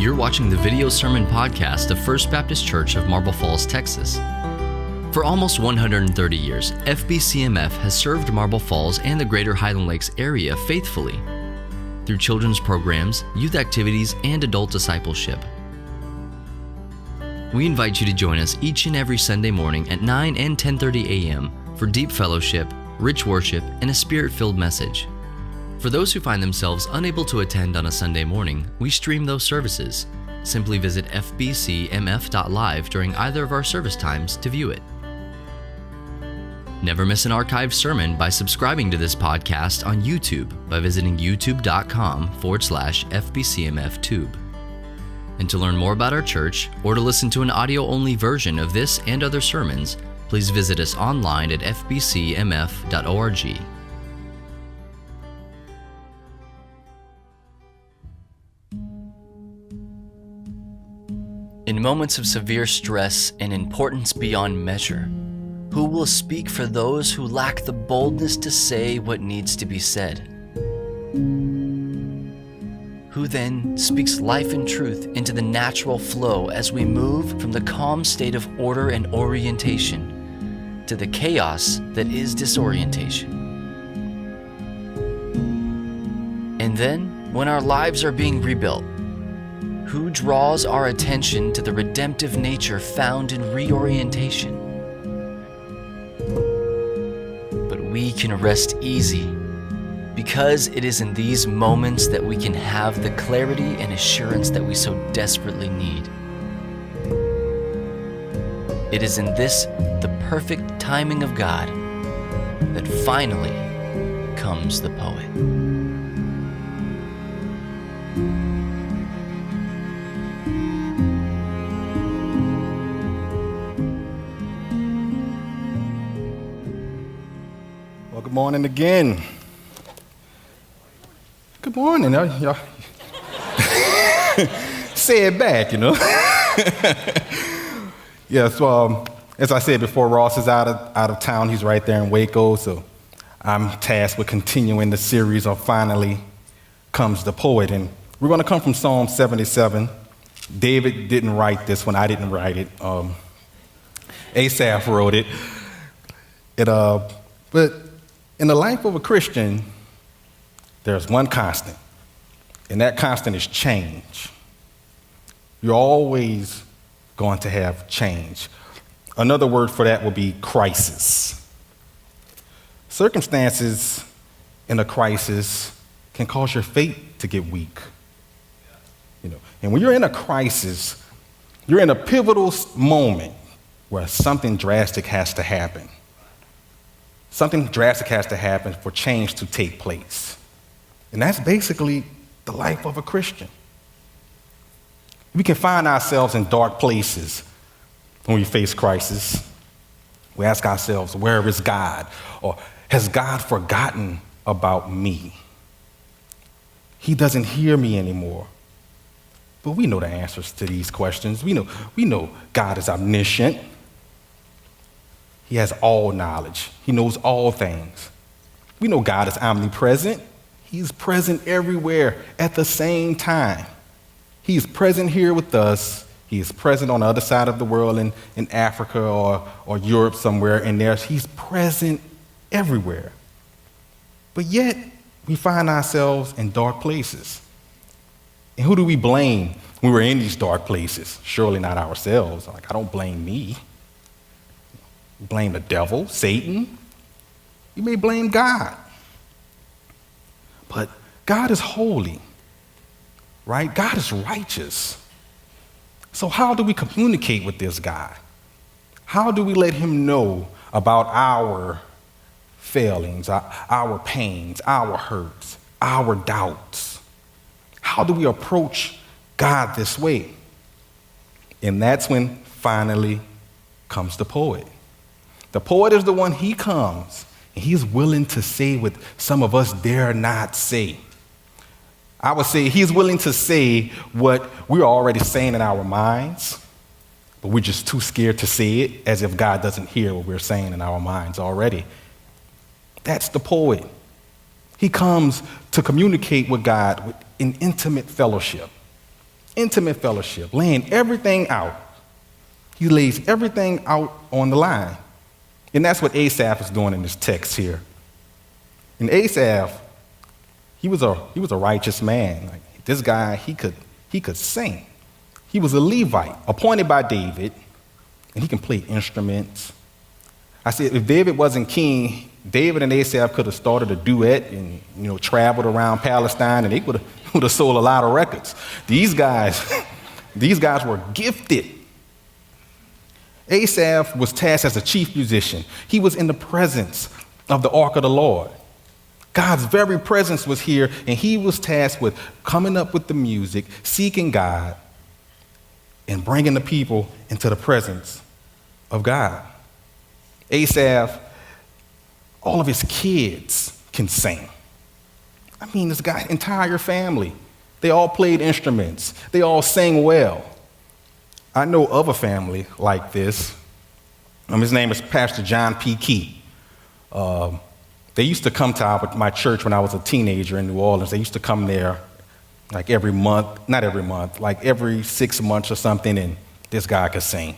You're watching the video sermon podcast of First Baptist Church of Marble Falls, Texas. For almost 130 years, FBCMF has served Marble Falls and the greater Highland Lakes area faithfully through children's programs, youth activities, and adult discipleship. We invite you to join us each and every Sunday morning at 9 and 10:30 a.m. for deep fellowship, rich worship, and a spirit-filled message. For those who find themselves unable to attend on a Sunday morning, we stream those services. Simply visit fbcmf.live during either of our service times to view it. Never miss an archived sermon by subscribing to this podcast on YouTube by visiting youtube.com/FBCMFtube. And to learn more about our church or to listen to an audio-only version of this and other sermons, please visit us online at fbcmf.org. In moments of severe stress and importance beyond measure, who will speak for those who lack the boldness to say what needs to be said? Who then speaks life and truth into the natural flow as we move from the calm state of order and orientation to the chaos that is disorientation? And then, when our lives are being rebuilt, who draws our attention to the redemptive nature found in reorientation? But we can rest easy, because it is in these moments that we can have the clarity and assurance that we so desperately need. It is in this, the perfect timing of God, that finally comes the poet. Well, good morning again. Good morning, y'all. Say it back, you know. Yeah, so as I said before, Ross is out of town. He's right there in Waco, so I'm tasked with continuing the series of Finally Comes the Poet. And we're going to come from Psalm 77. David didn't write this one. I didn't write it. Asaph wrote it. But in the life of a Christian, there's one constant, and that constant is change. You're always going to have change. Another word for that would be crisis. Circumstances in a crisis can cause your faith to get weak. And when you're in a crisis, you're in a pivotal moment where something drastic has to happen. Something drastic has to happen for change to take place. And that's basically the life of a Christian. We can find ourselves in dark places when we face crisis. We ask ourselves, where is God? Or has God forgotten about me? He doesn't hear me anymore. But we know the answers to these questions. We know God is omniscient. He has all knowledge. He knows all things. We know God is omnipresent. He's present everywhere at the same time. He's present here with us. He is present on the other side of the world in Africa or Europe somewhere, and he's present everywhere. But yet, we find ourselves in dark places. And who do we blame when we're in these dark places? Surely not ourselves. I don't blame me. You blame the devil, Satan. You may blame God. But God is holy, right? God is righteous. So how do we communicate with this God? How do we let him know about our failings, our pains, our hurts, our doubts? How do we approach God this way? And that's when finally comes the poet. The poet is the one, he comes, and he's willing to say what some of us dare not say. I would say he's willing to say what we're already saying in our minds, but we're just too scared to say it, as if God doesn't hear what we're saying in our minds already. That's the poet. He comes to communicate with God in intimate fellowship. intimate fellowship, laying everything out. He lays everything out on the line. And that's what Asaph is doing in this text here. And Asaph, he was a righteous man. Like, this guy, he could sing. He was a Levite, appointed by David, and he can play instruments. I said, if David wasn't king, David and Asaph could have started a duet and, traveled around Palestine, and they would have sold a lot of records. These guys were gifted. Asaph was tasked as a chief musician. He was in the presence of the ark of the Lord. God's very presence was here, and he was tasked with coming up with the music, seeking God, and bringing the people into the presence of God. Asaph, all of his kids can sing. I mean, this guy's entire family, they all played instruments. They all sang well. I know of a family like this. His name is Pastor John P. Key. They used to come to my church when I was a teenager in New Orleans. They used to come there like every month, not every month, like every 6 months or something, and this guy could sing.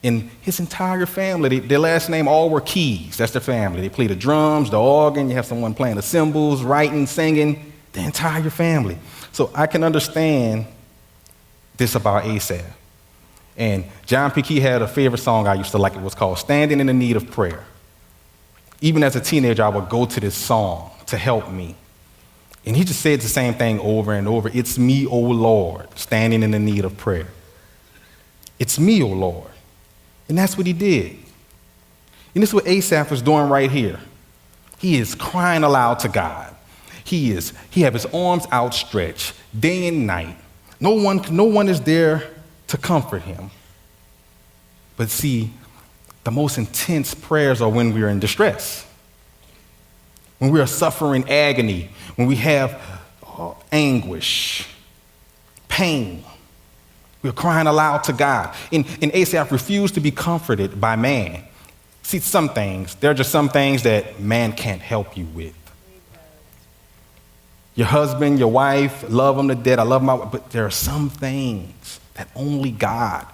And his entire family, their last name all were Keys. That's their family. They play the drums, the organ. You have someone playing the cymbals, writing, singing, the entire family. So I can understand this about Asaph. And John P. Key had a favorite song I used to like. It was called Standing in the Need of Prayer. Even as a teenager, I would go to this song to help me. And he just said the same thing over and over. It's me, O Lord, standing in the need of prayer. It's me, O Lord. And that's what he did. And this is what Asaph is doing right here. He is crying aloud to God. He have his arms outstretched day and night. No one is there to comfort him. But see, the most intense prayers are when we are in distress, when we are suffering agony, when we have anguish, pain. We're crying aloud to God. And Asaph refused to be comforted by man. See, there are just some things that man can't help you with. Your husband, your wife, love them to death. I love my wife. But there are some things that only God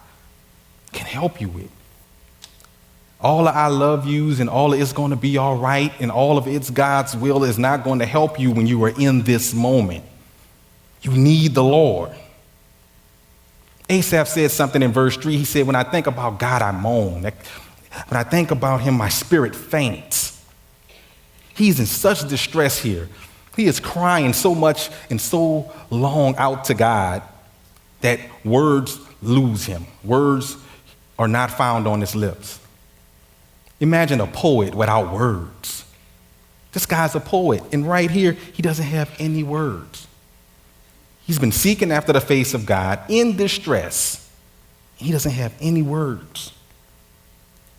can help you with. All of I love yous and all of it's going to be all right and all of it's God's will is not going to help you when you are in this moment. You need the Lord. Asaph said something in verse 3. He said, when I think about God, I moan. When I think about him, my spirit faints. He's in such distress here. He is crying so much and so long out to God that words lose him. Words are not found on his lips. Imagine a poet without words. This guy's a poet, and right here, he doesn't have any words. He's been seeking after the face of God in distress. He doesn't have any words.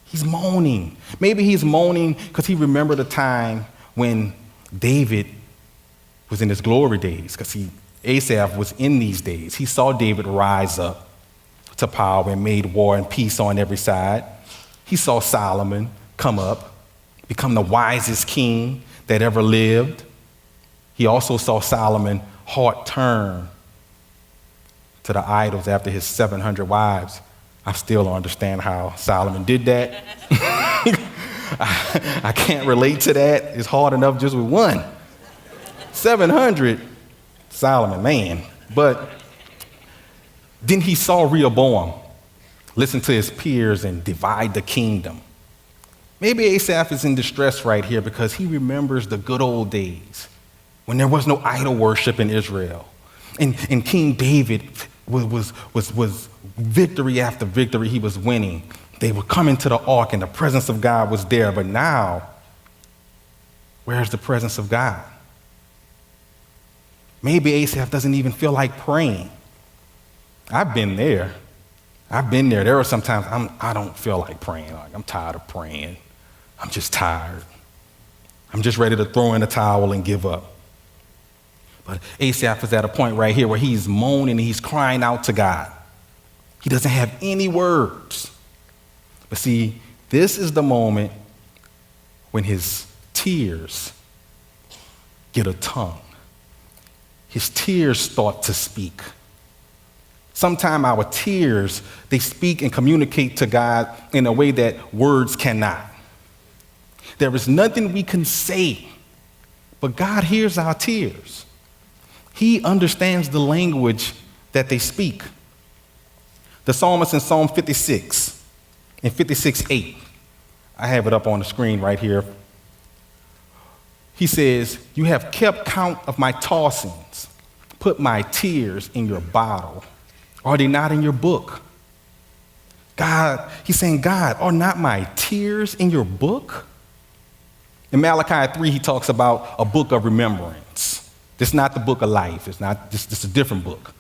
He's moaning. Maybe he's moaning because he remembered a time when David was in his glory days, because Asaph was in these days. He saw David rise up to power and made war and peace on every side. He saw Solomon come up, become the wisest king that ever lived. He also saw Solomon's heart turn to the idols after his 700 wives. I still don't understand how Solomon did that. I can't relate to that. It's hard enough just with one. 700, Solomon, man. But then he saw Rehoboam listen to his peers and divide the kingdom. Maybe Asaph is in distress right here because he remembers the good old days when there was no idol worship in Israel. And King David was victory after victory he was winning. They were coming to the ark and the presence of God was there. But now, where's the presence of God? Maybe Asaph doesn't even feel like praying. I've been there. There are some times I don't feel like praying. Like, I'm tired of praying. I'm just tired. I'm just ready to throw in the towel and give up. But Asaph is at a point right here where he's moaning and he's crying out to God. He doesn't have any words. But see, this is the moment when his tears get a tongue. His tears start to speak. Sometimes our tears, they speak and communicate to God in a way that words cannot. There is nothing we can say, but God hears our tears. He understands the language that they speak. The psalmist in Psalm 56, in 56:8, I have it up on the screen right here. He says, "You have kept count of my tossings, put my tears in your bottle. Are they not in your book?" God, he's saying, God, are not my tears in your book? In Malachi 3, he talks about a book of remembrance. This is not the book of life. It's not, this is a different book.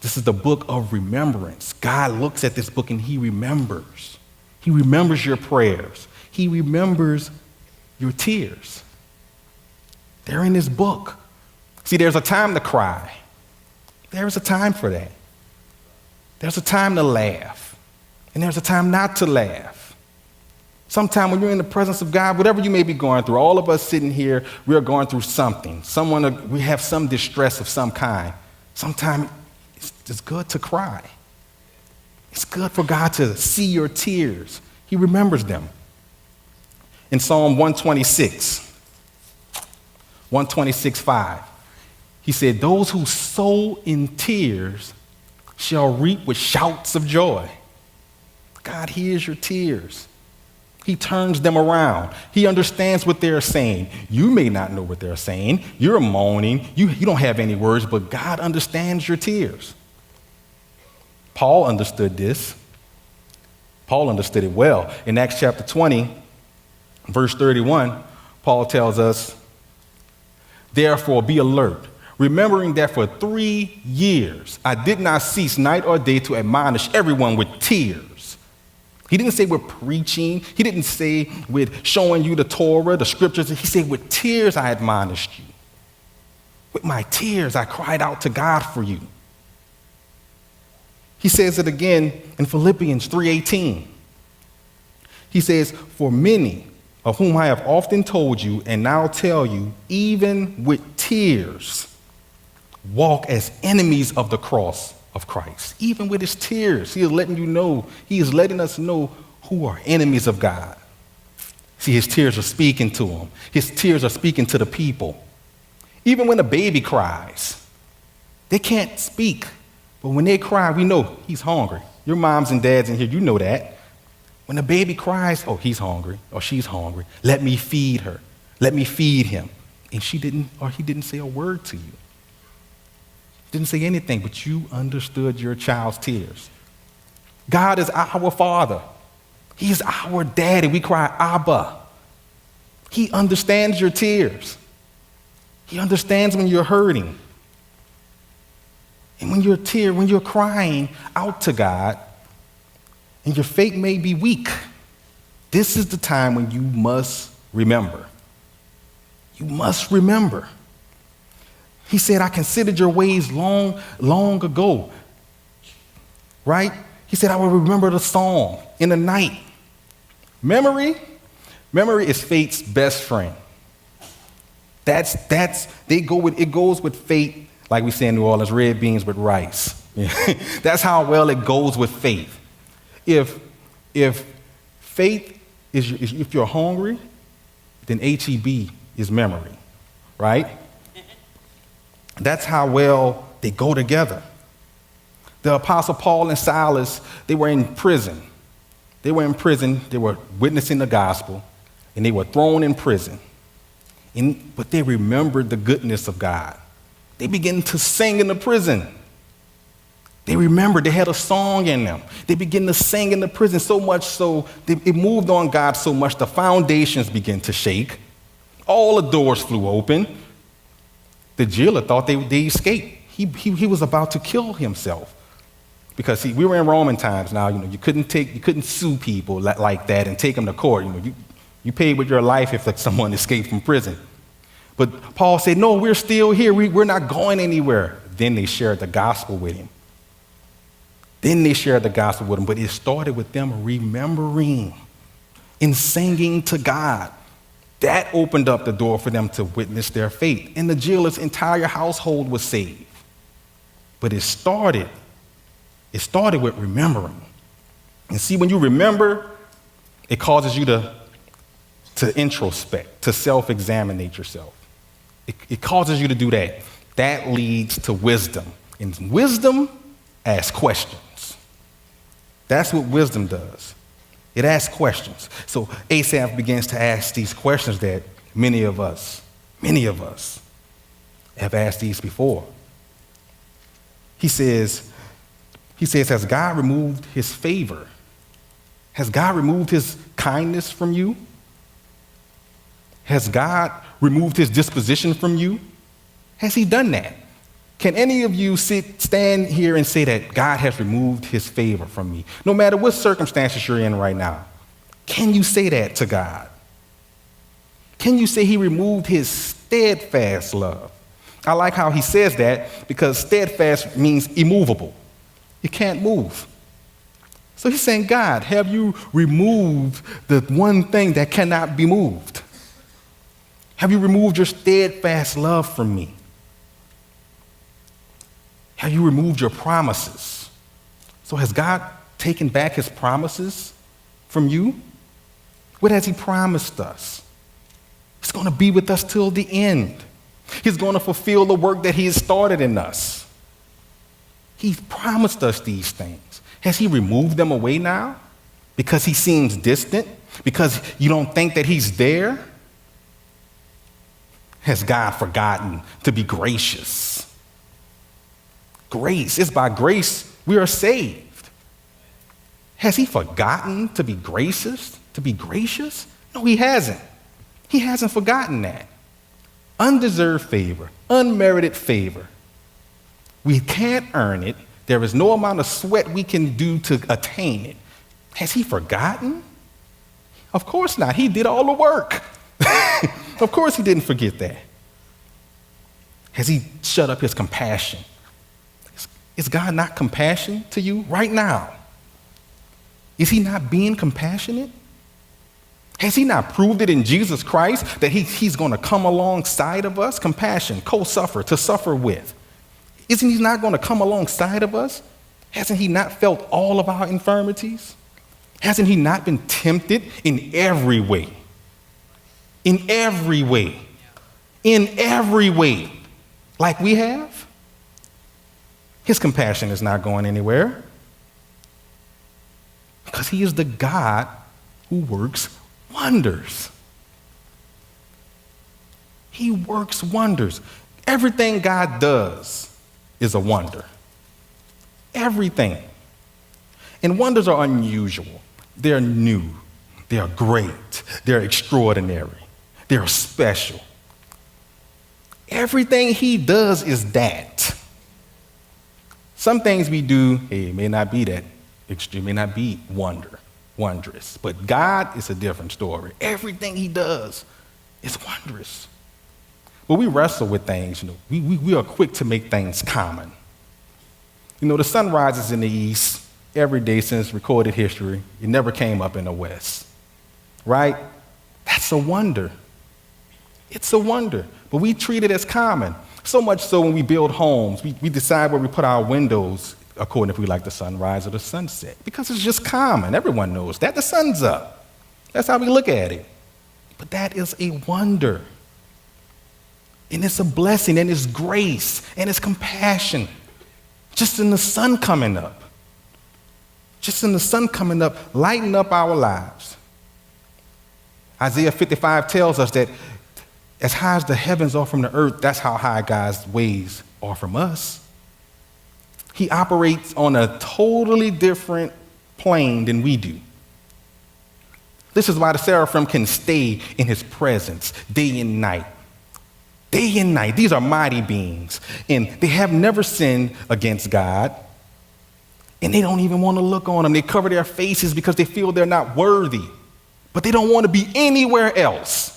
This is the book of remembrance. God looks at this book and he remembers. He remembers your prayers. He remembers your tears. They're in this book. See, there's a time to cry. There's a time for that. There's a time to laugh. And there's a time not to laugh. Sometime when you're in the presence of God, whatever you may be going through, all of us sitting here, we are going through something. We have some distress of some kind. Sometimes it's good to cry. It's good for God to see your tears. He remembers them. In Psalm 126:5, he said, "Those who sow in tears shall reap with shouts of joy." God hears your tears. He turns them around. He understands what they're saying. You may not know what they're saying. You're moaning. You don't have any words, but God understands your tears. Paul understood this. Paul understood it well. In Acts chapter 20, verse 31, Paul tells us, "Therefore be alert, remembering that for 3 years I did not cease night or day to admonish everyone with tears." He didn't say with preaching. He didn't say with showing you the Torah, the scriptures. He said with tears I admonished you. With my tears I cried out to God for you. He says it again in Philippians 3:18. He says, "For many of whom I have often told you and now tell you, even with tears, walk as enemies of the cross of Christ." Even with his tears, he is letting you know, he is letting us know who are enemies of God. See, his tears are speaking to him. His tears are speaking to the people. Even when a baby cries, they can't speak, but when they cry, we know he's hungry. Your moms and dads in here, you know that. When a baby cries, oh, he's hungry or she's hungry. Let me feed her. Let me feed him. And he didn't say a word to you. Didn't say anything, but you understood your child's tears. God is our Father. He's our daddy. We cry, Abba. He understands your tears. He understands when you're hurting. And when you're crying out to God, and your faith may be weak, this is the time when you must remember. You must remember. He said, "I considered your ways long, long ago." Right? He said, "I will remember the song in the night." Memory is faith's best friend. It goes with faith, like we say in New Orleans, red beans with rice. That's how well it goes with faith. If faith is, if you're hungry, then HEB is memory, right? That's how well they go together. The Apostle Paul and Silas, they were in prison. They were witnessing the gospel, and they were thrown in prison. But they remembered the goodness of God. They began to sing in the prison. They remembered, they had a song in them. They began to sing in the prison so much so, it moved on God so much, the foundations began to shake. All the doors flew open. The jailer thought they escaped. He was about to kill himself. Because we were in Roman times now, you couldn't sue people like that and take them to court. You paid with your life if someone escaped from prison. But Paul said, "No, we're still here. We're not going anywhere." Then they shared the gospel with him. But it started with them remembering and singing to God. That opened up the door for them to witness their faith. And the jailer's entire household was saved. But it started It started with remembering. And see, when you remember, it causes you to introspect, to self-examinate yourself. It causes you to do that. That leads to wisdom. And wisdom asks questions. That's what wisdom does. It asks questions. So Asaph begins to ask these questions that many of us have asked these before. He says, has God removed his favor? Has God removed his kindness from you? Has God removed his disposition from you? Has he done that? Can any of you stand here and say that God has removed his favor from me? No matter what circumstances you're in right now, can you say that to God? Can you say he removed his steadfast love? I like how he says that because steadfast means immovable. You can't move. So he's saying, God, have you removed the one thing that cannot be moved? Have you removed your steadfast love from me? Have you removed your promises? So has God taken back his promises from you? What has he promised us? He's going to be with us till the end. He's going to fulfill the work that he has started in us. He's promised us these things. Has he removed them away now? Because he seems distant? Because you don't think that he's there? Has God forgotten to be gracious? Grace. It's by grace we are saved. Has he forgotten to be gracious? To be gracious? No, he hasn't. He hasn't forgotten that. Undeserved favor, unmerited favor. We can't earn it. There is no amount of sweat we can do to attain it. Has he forgotten? Of course not. He did all the work. Of course he didn't forget that. Has he shut up his compassion? Is God not compassionate to you right now? Is he not being compassionate? Has he not proved it in Jesus Christ that he's going to come alongside of us? Compassion, co-suffer, to suffer with. Isn't he not going to come alongside of us? Hasn't he not felt all of our infirmities? Hasn't he not been tempted in every way? In every way. In every way. Like we have? His compassion is not going anywhere. Because he is the God who works wonders. He works wonders. Everything God does is a wonder. Everything. And wonders are unusual. They're new. They're great. They're extraordinary. They're special. Everything he does is that. Some things we do, it may not be that extreme, may not be wondrous. But God is a different story. Everything he does is wondrous. But we wrestle with things, we are quick to make things common. The sun rises in the east every day since recorded history. It never came up in the west, right? That's a wonder. It's a wonder. But we treat it as common. So much so when we build homes, we decide where we put our windows according if we like the sunrise or the sunset. Because it's just common. Everyone knows that. The sun's up. That's how we look at it. But that is a wonder. And it's a blessing, and it's grace, and it's compassion. Just in the sun coming up. Just in the sun coming up, lighting up our lives. Isaiah 55 tells us that as high as the heavens are from the earth, that's how high God's ways are from us. He operates on a totally different plane than we do. This is why the seraphim can stay in his presence day and night. Day and night. These are mighty beings. And they have never sinned against God. And they don't even want to look on him. They cover their faces because they feel they're not worthy. But they don't want to be anywhere else.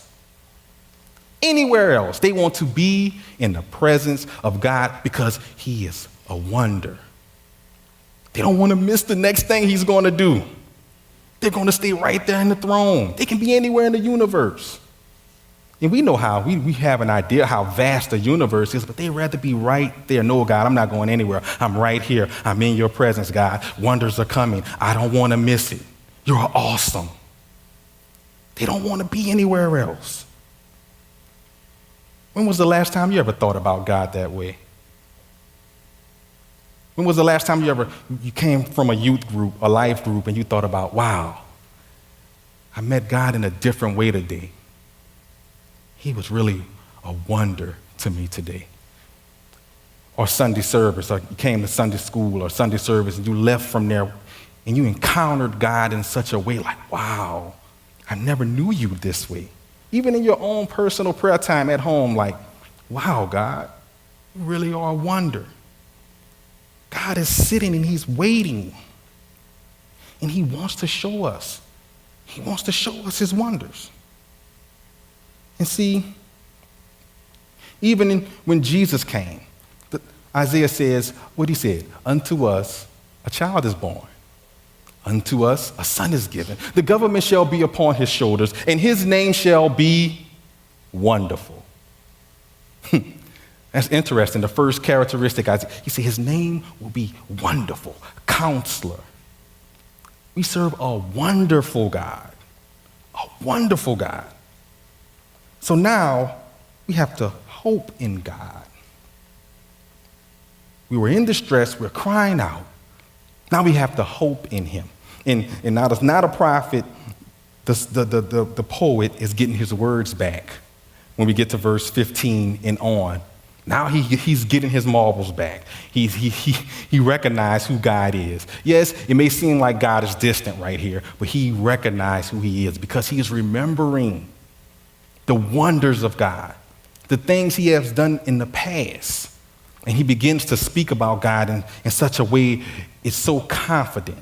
Anywhere else. They want to be in the presence of God because he is a wonder. They don't want to miss the next thing he's going to do. They're going to stay right there in the throne. They can be anywhere in the universe. And we know how, we have an idea how vast the universe is, but they'd rather be right there. No, God, I'm not going anywhere. I'm right here. I'm in your presence, God. Wonders are coming. I don't want to miss it. You're awesome. They don't want to be anywhere else. When was the last time you ever thought about God that way? When was the last time you came from a youth group, a life group, and you thought about, wow, I met God in a different way today. He was really a wonder to me today. Or Sunday service, or you came to Sunday school or Sunday service and you left from there and you encountered God in such a way like, wow, I never knew you this way. Even in your own personal prayer time at home, like, wow, God, you really are a wonder. God is sitting and he's waiting. And he wants to show us. He wants to show us his wonders. And see, even when Jesus came, Isaiah says what he said, unto us a child is born. Unto us a son is given. The government shall be upon his shoulders, and his name shall be Wonderful. That's interesting. The first characteristic, he said his name will be Wonderful, Counselor. We serve a wonderful God, a wonderful God. So now we have to hope in God. We were in distress, we're crying out. Now we have to hope in him. And now it's not a prophet, the poet is getting his words back when we get to verse 15 and on. Now he's getting his marbles back. He recognized who God is. Yes, it may seem like God is distant right here, but he recognized who he is because he is remembering the wonders of God, the things he has done in the past. And he begins to speak about God in such a way it's so confident.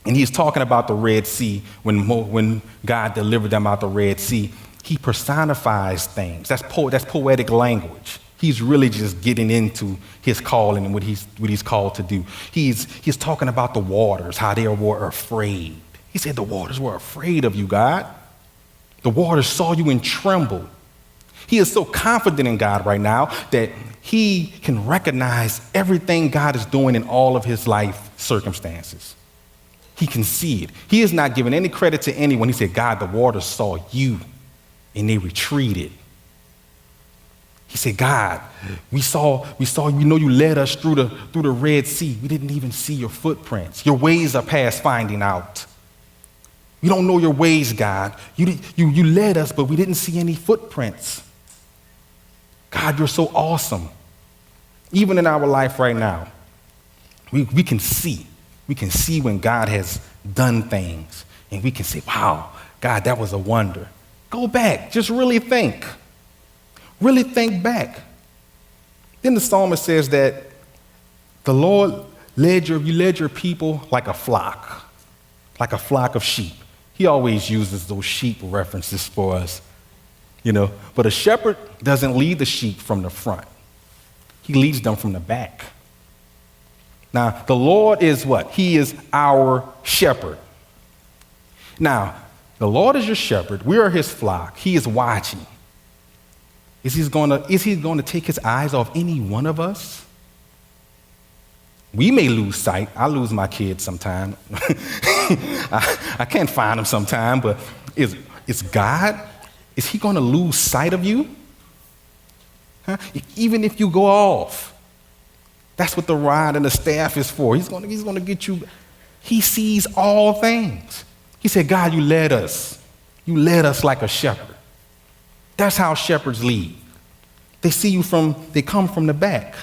And he's talking about the Red Sea. When God delivered them out the Red Sea, he personifies things. That's poetic language. He's really just getting into his calling and what he's called to do. He's talking about the waters, how they were afraid. He said the waters were afraid of you, God. The waters saw you and trembled. He is so confident in God right now that he can recognize everything God is doing in all of his life circumstances. He can see it. He is not giving any credit to anyone. He said, God, the waters saw you and they retreated. He said, God, we saw, you led us through the Red Sea. We didn't even see your footprints. Your ways are past finding out. We don't know your ways, God. You led us, but we didn't see any footprints. God, you're so awesome. Even in our life right now, we can see. We can see when God has done things. And we can say, wow, God, that was a wonder. Go back. Just really think. Really think back. Then the psalmist says that the Lord led your people like a flock of sheep. He always uses those sheep references for us, But a shepherd doesn't lead the sheep from the front. He leads them from the back. Now, the Lord is what? He is our shepherd. Now, the Lord is your shepherd. We are his flock. He is watching. Is he going to take his eyes off any one of us? We may lose sight. I lose my kids sometime. I can't find them sometime, but is God, is he going to lose sight of you? Huh? Even if you go off. That's what the rod and the staff is for. He's going to get you. He sees all things. He said, God, you led us. You led us like a shepherd. That's how shepherds lead. They see you they come from the back.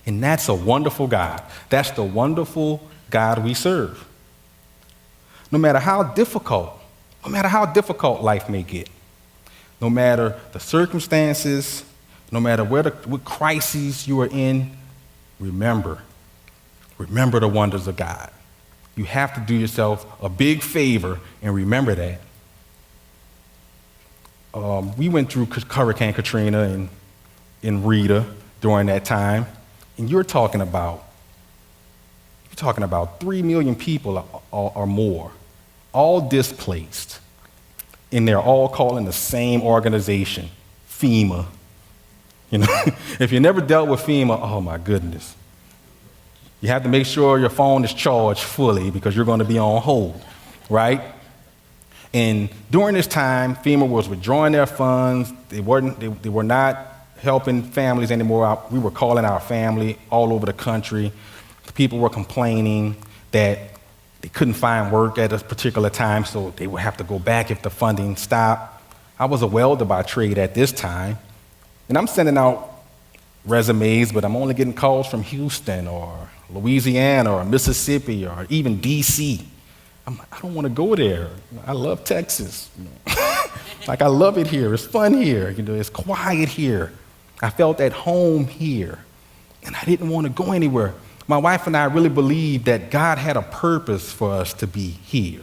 And that's a wonderful God. That's the wonderful God we serve. No matter how difficult life may get, no matter the circumstances, no matter what crises you are in, remember the wonders of God. You have to do yourself a big favor and remember that. We went through Hurricane Katrina and Rita during that time, and you're talking about 3 million people or more, all displaced. and they're all calling the same organization, FEMA. You know, if you never dealt with FEMA, oh my goodness. You have to make sure your phone is charged fully because you're going to be on hold, right? And during this time, FEMA was withdrawing their funds. They were not helping families anymore. We were calling our family all over the country. People were complaining that they couldn't find work at a particular time, so they would have to go back if the funding stopped. I was a welder by trade at this time, and I'm sending out resumes, but I'm only getting calls from Houston or Louisiana or Mississippi or even DC. I don't want to go there. I love Texas. Like, I love it here. It's fun here. It's quiet here. I felt at home here, and I didn't want to go anywhere. My wife and I really believed that God had a purpose for us to be here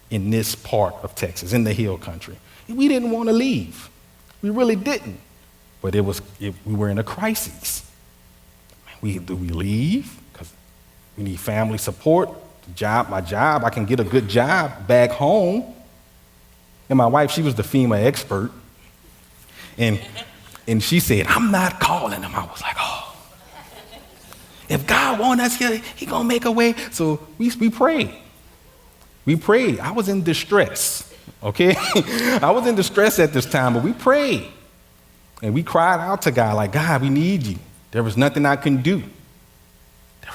in this part of Texas, in the hill country. And we didn't want to leave. We really didn't. But we were in a crisis. Do we leave? Because we need family support. My job, I can get a good job back home. And my wife, she was the FEMA expert. And she said, I'm not calling them. I was like, oh. If God wants us here, He's going to make a way. So we prayed. We prayed. I was in distress, okay? I was in distress at this time, but we prayed. And we cried out to God, like, God, we need you. There was nothing I can do.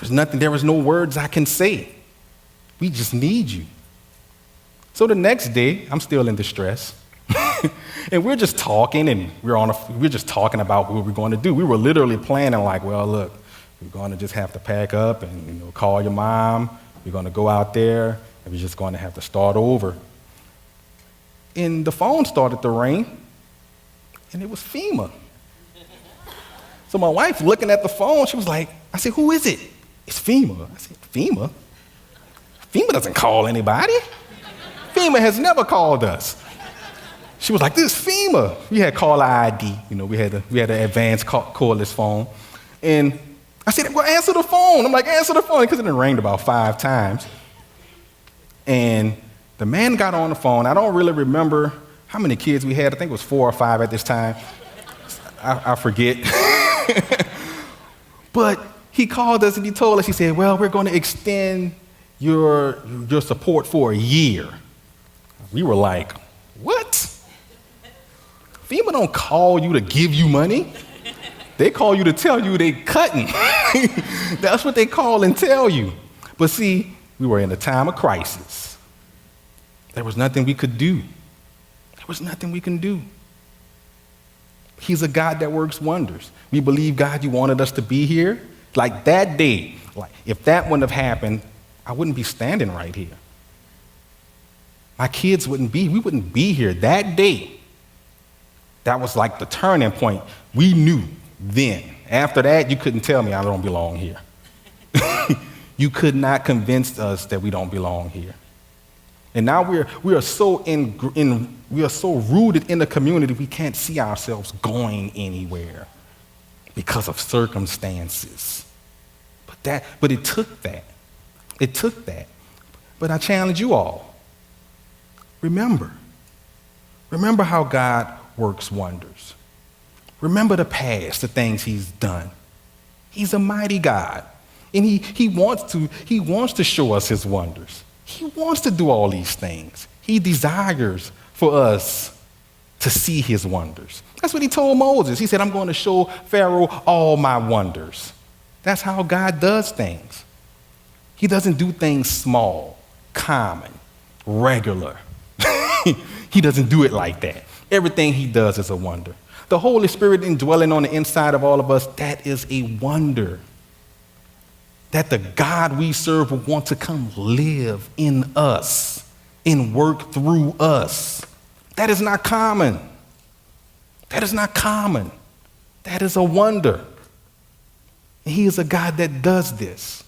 There was no words I can say. We just need you. So the next day, I'm still in distress. And we're just talking, and we're just talking about what we're going to do. We were literally planning, like, well, look, we're going to just have to pack up and call your mom. We're going to go out there, and we're just going to have to start over. And the phone started to ring, and it was FEMA. So my wife, looking at the phone, she was like, I said, who is it? It's FEMA. I said, FEMA? FEMA doesn't call anybody. FEMA has never called us. She was like, this is FEMA. We had caller ID. We had an advanced cordless phone. And I said, well, answer the phone. I'm like, answer the phone, because it had rang about 5 times. And the man got on the phone. I don't really remember how many kids we had. I think it was 4 or 5 at this time. I forget. But he called us and he told us, he said, well, we're going to extend your support for a year. We were like, what? FEMA don't call you to give you money. They call you to tell you they cutting. That's what they call and tell you. But see, we were in a time of crisis. There was nothing we could do. There was nothing we can do. He's a God that works wonders. We believe, God, you wanted us to be here. Like that day, if that wouldn't have happened, I wouldn't be standing right here. My kids we wouldn't be here that day. That was like the turning point. We knew then. After that, you couldn't tell me I don't belong here. You could not convince us that we don't belong here. And now we are so rooted in the community, we can't see ourselves going anywhere because of circumstances. But it took that. It took that. But I challenge you all. Remember how God works wonders. Remember the past, the things He's done. He's a mighty God. And he wants to show us His wonders. He wants to do all these things. He desires for us to see His wonders. That's what He told Moses. He said, I'm going to show Pharaoh all my wonders. That's how God does things. He doesn't do things small, common, regular. He doesn't do it like that. Everything He does is a wonder. The Holy Spirit indwelling on the inside of all of us, that is a wonder. That the God we serve will want to come live in us and work through us. That is not common. That is not common. That is a wonder. And He is a God that does this.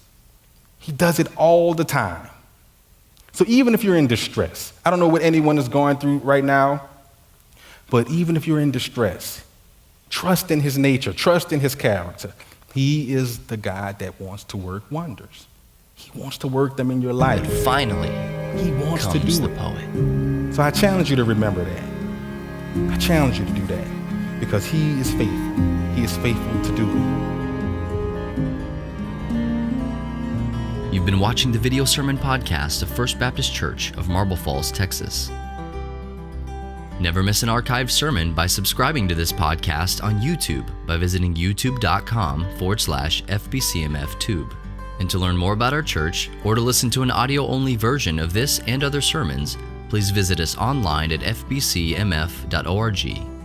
He does it all the time. So even if you're in distress, I don't know what anyone is going through right now, but even if you're in distress, trust in His nature, trust in His character. He is the God that wants to work wonders. He wants to work them in your life. And finally, He wants to comes do the it. poet. So I challenge you to remember that. I challenge you to do that because He is faithful. He is faithful to do it. You've been watching the video sermon podcast of First Baptist Church of Marble Falls, Texas. Never miss an archived sermon by subscribing to this podcast on YouTube by visiting youtube.com/FBCMFTube. And to learn more about our church or to listen to an audio-only version of this and other sermons, please visit us online at fbcmf.org.